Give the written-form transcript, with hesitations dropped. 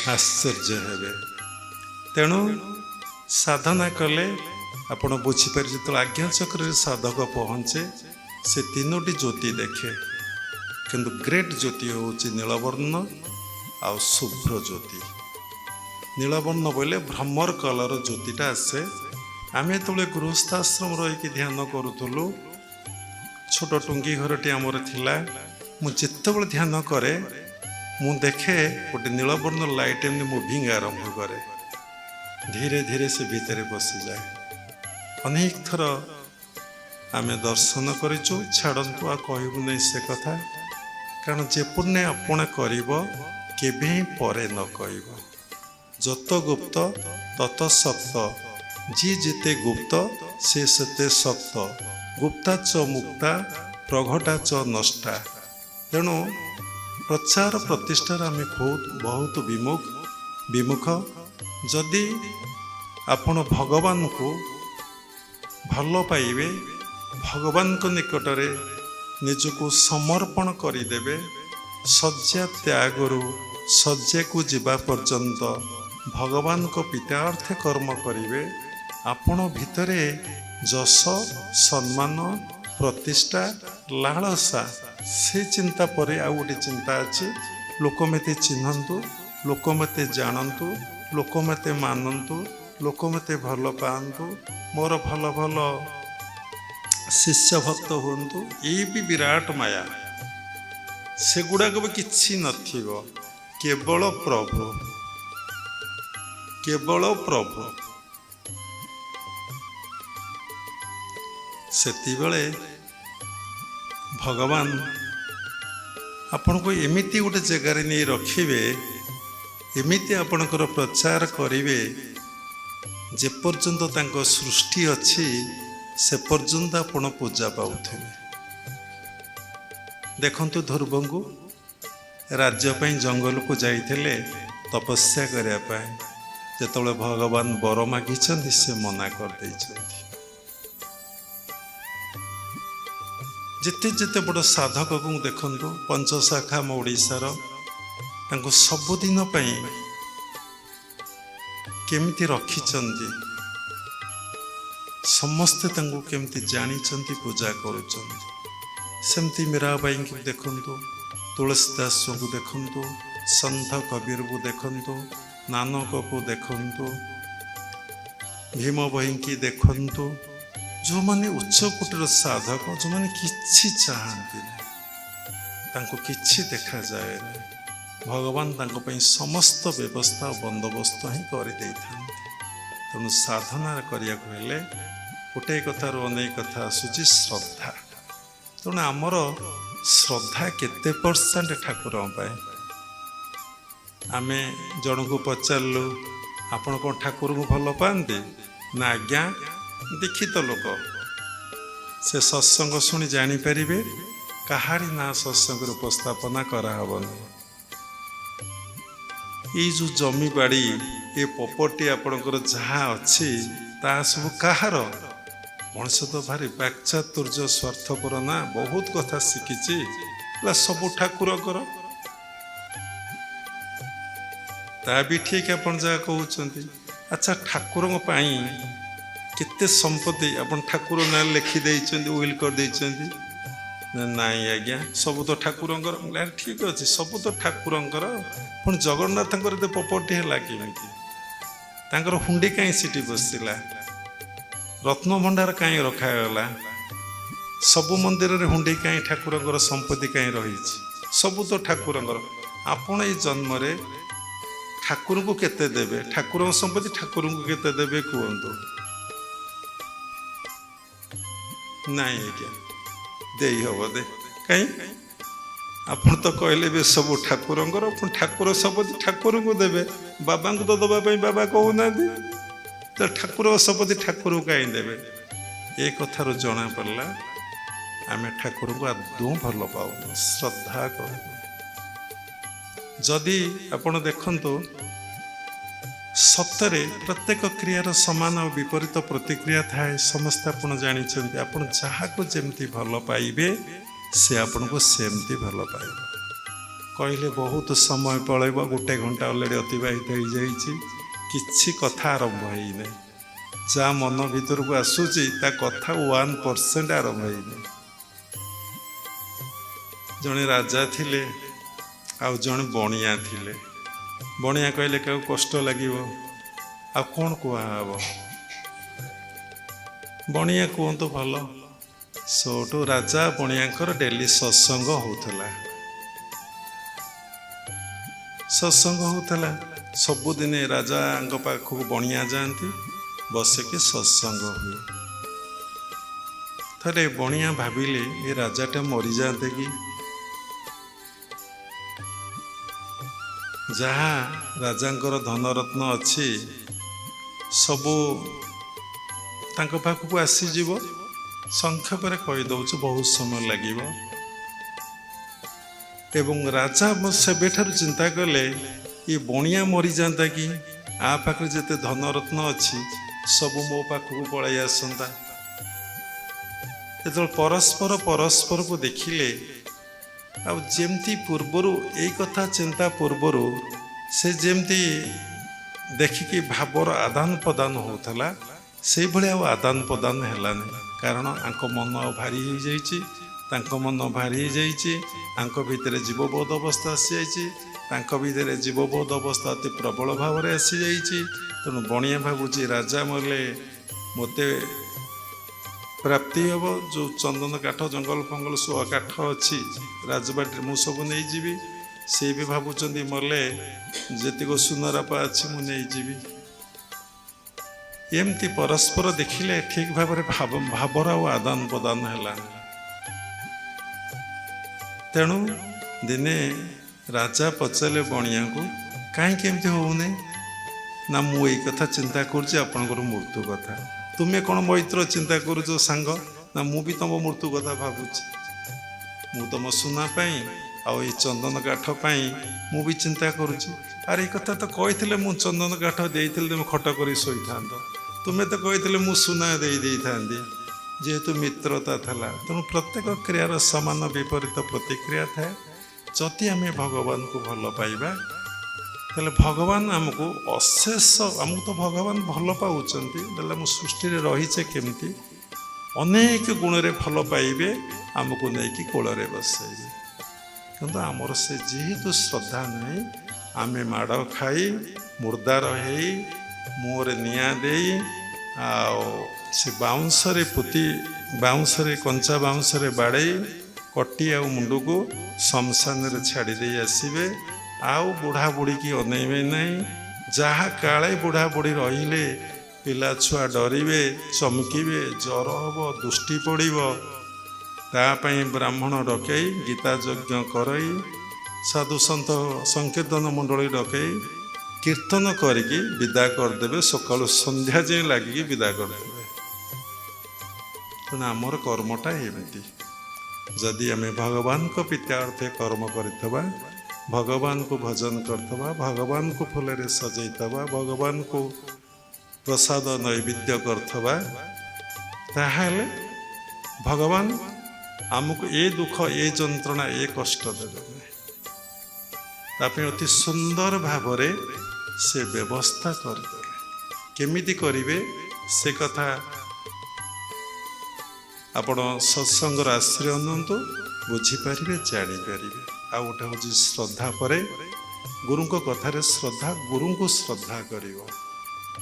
आश्चर्य हेबे। तेणु साधना कले आपण बुझीपारे जो आज्ञा चक्र साधक पहुँचे से तीनोटी ज्योति देखे किंतु ग्रेट ज्योति हूँ नीलवर्ण आ शुभ्र ज्योति। नीलवर्ण बोले भ्रमर कलर ज्योतिटा आसे। आम जो गृहस्थाश्रम रही ध्यान करूँ छोट टुंगी घरटी आमर थिला मुझे ध्यान करे मु देखे गोटे नीलवर्ण लाइट एमनी मुविंग आरंभ करे धीरे धीरे से भीतर पशि जाए। अनेक थर आम दर्शन करूँ छाड़ू आ कहबू नहीं से कथा कारण जे पुण्य आपण कर परे न कह जत गुप्त तत सप्त जी जिते गुप्त से सते सप्त गुप्ता च मुक्ता प्रघटा च नष्टा। तेणु प्रचार प्रतिष्ठार आम बहुत विमुख जदि आपण भगवान को भल पाइबे भगवान को निकटरे निजको समर्पण करदेवे शଯ୍ୟା त्यागरु शଯ୍ୟା को जीवा पर्यंत भगवान को पितार्थ कर्म करिवे आपण भितरे जस सम्मान प्रतिष्ठा लालसा से चिंता परे आ गोटे चिंता अच्छी लोक मते चिन्हतु लोक मते जानतु लोक मते मानतु लोक मते भल पातु मोर भल भल शिष्य भक्त हुंतु ये भी विराट माया से गुड़ाक भी किछि नथिबो केवल प्रभु केवल प्रभु सेति बेले भगवान आपण को एमिति गोटे जगार नहीं रखिबे एमिति आपणकर प्रचार करिवे जे पर्यंत तांको सृष्टि अच्छी से पर्यंत आपण पूजा पाउथिबे। देखंतु ध्रुवंगु राज्य पई जंगल को जाइथिले तपस्या करिया पई जेतबेले भगवान वर मागिछन्ति से मना कर दैछन्ति। जिते जिते बड़ साधक को देखंतु पंचशाखा मो ओडिशार तांको सबुदिन पई केमिति रखिछन्ति समस्ते तांको केमिति जानिछन्ति पूजा करूछन्ति। सेमती मीराबाई को देखंतु तुलसीदास को देखंतु संत कबीर को देखंतु नानक को देखंतु भीम बही की देखंतु जो माने उच्च कोटर साधक जो माने किछि चाहती तांको किछि देखा जाए ना भगवान तांको पई समस्त व्यवस्था बंदोबस्त ही कर दे था। तेणु साधना करिया हेले गोटे कथार अनेक कथा आसूची श्रद्धा। तेणु आमर श्रद्धा केते परसेंट ठाकुर आमे जन को पचारू आपण कौन ठाकुर को भल पाते ना आज्ञा दीक्षित लोक से सत्संग शुणी जानीपर कहारी ना सत्संग उपस्थापना कराहबनी। ये जो जमी बाड़ी ये प्रॉपर्टी आपणकर जहाँ अच्छी ता सब कहार मनुष्य तो भारी वाक्चातुर्य स्वार्थपर ना बहुत कथा शिखी सब ठाकुर ता भी ठीक आपन जहाँ कहते। अच्छा ठाकुर केते संपत्ति आपन ठाकुर ना लिखिदे विल कर नाई आज्ञा सब तो ठाकुर ठीक अच्छे सब तो ठाकुर पुणी जगन्नाथ प्रॉपर्टी है कि हुंडी कहीं सीटी बसला रत्न भंडार कहीं रखागला सबु मंदिर रे हुंडी कहीं ठाकुर संपत्ति कहीं रही सब तो ठाकुर आपण ये जन्म ठाकुर को केते देबे ठाकुर संपत्ति ठाकुर को केते देबे कहतु नाई आज्ञा दे हम दे कहीं आपन तो कहले बे सब ठाकुर ठाकुर संपत्ति ठाकुर को देबे बाबा को तो दबाई बाबा कहूना तो ठाकुर संपत्ति ठाकुर को कहीं देबे ये कथार जना पड़ला आम ठाकुर को आदौ भल पाऊँ श्रद्धा कर जदि आपण देखंतु सतरे प्रत्येक क्रियार समान और विपरीत प्रतिक्रिया थाए समस्त आपण जानिछन्ति आपण जहाँ को जेमती भल पाइबे से आपण को सेमती भल पाइबे କହିଲେ ବହୁତ ସମୟ ପଳେଇବ, 1 ଘଣ୍ଟା ଅଲରେଡ଼ି ଅତିବାହିତ ହେଇଯାଇଛି, କିଛି କଥା ଆରମ୍ଭ ହେଇନାହିଁ। ଯାହା ମନ ଭିତରକୁ ଆସୁଛି ତା କଥା 1% ଆରମ୍ଭ ହେଇନାହିଁ। ଜଣେ ରାଜା ଥିଲେ ଆଉ ଜଣେ ବଣିଆ ଥିଲେ। ବଣିଆ କହିଲେ କାହାକୁ କଷ୍ଟ ଲାଗିବ, ଆଉ କ'ଣ କୁହାହବ, ବଣିଆ କୁହନ୍ତୁ ଭଲ। ସେଠୁ ରାଜା ବଣିଆଙ୍କର ଡେଲି ସତ୍ସଙ୍ଗ ହଉଥିଲା। ସବୁଦିନେ ରାଜାଙ୍କ ପାଖକୁ ବଣିଆ ଯାଆନ୍ତି, ବସିକି ସତ୍ସଙ୍ଗ ହୁଏ। ଥରେ ବଣିଆ ଭାବିଲେ ଏ ରାଜାଟା ମରିଯାଆନ୍ତେ କି। ଯାହା ରାଜାଙ୍କର ଧନରତ୍ନ ଅଛି ସବୁ ତାଙ୍କ ପାଖକୁ ଆସିଯିବ। ସଂକ୍ଷେପରେ କହିଦେଉଛି, ବହୁତ ସମୟ ଲାଗିବ। ଏବଂ ରାଜା ସେବେଠାରୁ ଚିନ୍ତା କଲେ ଏ ବଣିଆ ମରିଯାଆନ୍ତା କି, ଆ ପାଖରେ ଯେତେ ଧନରତ୍ନ ଅଛି ସବୁ ମୋ ପାଖକୁ ପଳାଇ ଆସନ୍ତା। ଯେତେବେଳେ ପରସ୍ପରକୁ ଦେଖିଲେ, ଆଉ ଯେମିତି ପୂର୍ବରୁ ଏଇ କଥା ଚିନ୍ତା ପୂର୍ବରୁ ସେ ଯେମିତି ଦେଖିକି ଭାବର ଆଦାନ ପ୍ରଦାନ ହେଉଥିଲା, ସେଇଭଳି ଆଉ ଆଦାନ ପ୍ରଦାନ ହେଲାନି। କାରଣ ଆଙ୍କ ମନ ଭାରି ହେଇଯାଇଛି, ତାଙ୍କ ମନ ଭାରି ହେଇଯାଇଛି, ଆଙ୍କ ଭିତରେ ଜୀବବୋଧ ଅବସ୍ଥା ଆସିଯାଇଛି, ତାଙ୍କ ଭିତରେ ଜୀବବୋଧ ଅବସ୍ଥା ଅତି ପ୍ରବଳ ଭାବରେ ଆସିଯାଇଛି। ତେଣୁ ବଣିଆ ଭାବୁଛି ରାଜା ମଲେ ମୋତେ ପ୍ରାପ୍ତି ହେବ, ଯେଉଁ ଚନ୍ଦନ କାଠ, ଜଙ୍ଗଲ ଫଙ୍ଗଲ ଶୁଆ କାଠ ଅଛି ରାଜବାଟୀରେ ମୁଁ ସବୁ ନେଇଯିବି। ସେ ବି ଭାବୁଛନ୍ତି ମଲେ ଯେତିକି ସୁନାରାପା ଅଛି ମୁଁ ନେଇଯିବି। ଏମିତି ପରସ୍ପର ଦେଖିଲେ ଠିକ ଭାବରେ ଭାବର ଆଉ ଆଦାନ ପ୍ରଦାନ ହେଲାନି। ତେଣୁ ଦିନେ ରାଜା ପଚାରିଲେ ବଣିଆଙ୍କୁ, କାହିଁକି ଏମିତି ହଉନି? ନା ମୁଁ ଏଇ କଥା ଚିନ୍ତା କରୁଛି ଆପଣଙ୍କର ମୃତ୍ୟୁ କଥା। ତୁମେ କ'ଣ ମୈତ୍ର ଚିନ୍ତା କରୁଛ ସାଙ୍ଗ? ନା ମୁଁ ବି ତମ ମୃତ୍ୟୁ କଥା ଭାବୁଛି। ମୁଁ ତମ ସୁନା ପାଇଁ ଆଉ ଏଇ ଚନ୍ଦନ କାଠ ପାଇଁ ମୁଁ ବି ଚିନ୍ତା କରୁଛି। ଆରେ ଏଇ କଥା ତ କହିଥିଲେ ମୁଁ ଚନ୍ଦନ କାଠ ଦେଇଥିଲେ ତୁମେ ଖଟ କରି ଶୋଇଥାନ୍ତ। ତୁମେ ତ କହିଥିଲେ ମୁଁ ସୁନା ଦେଇଥାନ୍ତି। ଯେହେତୁ ମିତ୍ରତା ଥିଲା, ତେଣୁ ପ୍ରତ୍ୟେକ କ୍ରିୟାର ସମାନ ବିପରୀତ ପ୍ରତିକ୍ରିୟା ଥାଏ। ଯଦି ଆମେ ଭଗବାନଙ୍କୁ ଭଲ ପାଇବା, ତାହେଲେ ଭଗବାନ ଆମକୁ ଆମକୁ ତ ଭଗବାନ ଭଲ ପାଉଛନ୍ତି, ତାହେଲେ ଆମ ସୃଷ୍ଟିରେ ରହିଛେ କେମିତି ଅନେକ ଗୁଣରେ ଭଲ ପାଇବେ, ଆମକୁ ନେଇକି କୋଳରେ ବସାଇବେ। କିନ୍ତୁ ଆମର ସେ ଯେହେତୁ ଶ୍ରଦ୍ଧା ନାହିଁ, ଆମେ ମାଡ଼ ଖାଇ ମୁର୍ଦାର ହେଇ ମୁହଁରେ ନିଆଁ ଦେଇ ଆଉ ସେ କଞ୍ଚା ବାଉଁଶରେ ବାଡ଼େଇ କଟି ଆଉ ମୁଣ୍ଡକୁ ଶ୍ମଶାନରେ ଛାଡ଼ି ଦେଇ ଆସିବେ। ଆଉ ବୁଢ଼ା ବୁଢ଼ୀକି ଅନେଇବେ ନାହିଁ। ଯାହା କାଳେ ବୁଢ଼ା ବୁଢ଼ୀ ରହିଲେ ପିଲା ଛୁଆ ଡରିବେ, ଚମକିବେ, ଜ୍ୱର ହେବ, ଦୃଷ୍ଟି ପଡ଼ିବ, ତା ପାଇଁ ବ୍ରାହ୍ମଣ ଡକେଇ ଗୀତା ଯଜ୍ଞ କରାଇ ସାଧୁ ସନ୍ଥ ସଂକୀର୍ତ୍ତନ ମଣ୍ଡଳୀ ଡକେଇ କୀର୍ତ୍ତନ କରିକି ବିଦା କରିଦେବେ। ସକାଳୁ ସନ୍ଧ୍ୟା ଯାଏଁ ଲାଗିକି ବିଦା କରିଦେବେ। ତେଣୁ ଆମର କର୍ମଟା ଏମିତି। ଯଦି ଆମେ ଭଗବାନଙ୍କ ପ୍ରୀତ୍ୟାର୍ଥେ କର୍ମ କରିଥିବା, ଭଗବାନଙ୍କୁ ଭଜନ କରିଥିବା, ଭଗବାନଙ୍କୁ ଫୁଲରେ ସଜେଇଥିବା, ଭଗବାନଙ୍କୁ ପ୍ରସାଦ ନୈବେଦ୍ୟ କରିଥିବା, ତାହେଲେ ଭଗବାନ ଆମକୁ ଏ ଦୁଃଖ, ଏ ଯନ୍ତ୍ରଣା, ଏ କଷ୍ଟ ଦେବେ ନାହିଁ। ତା ପାଇଁ ଅତି ସୁନ୍ଦର ଭାବରେ ସେ ବ୍ୟବସ୍ଥା କରିଦେଲେ। କେମିତି କରିବେ ସେ କଥା ଆପଣ ସତ୍ସଙ୍ଗର ଆଶ୍ରୟ ନିଅନ୍ତୁ, ବୁଝିପାରିବେ, ଜାଣିପାରିବେ। ଆଉ ଗୋଟେ ହେଉଛି ଶ୍ରଦ୍ଧା ପରେ ଗୁରୁଙ୍କ କଥାରେ ଶ୍ରଦ୍ଧା, ଗୁରୁଙ୍କୁ ଶ୍ରଦ୍ଧା କରିବ।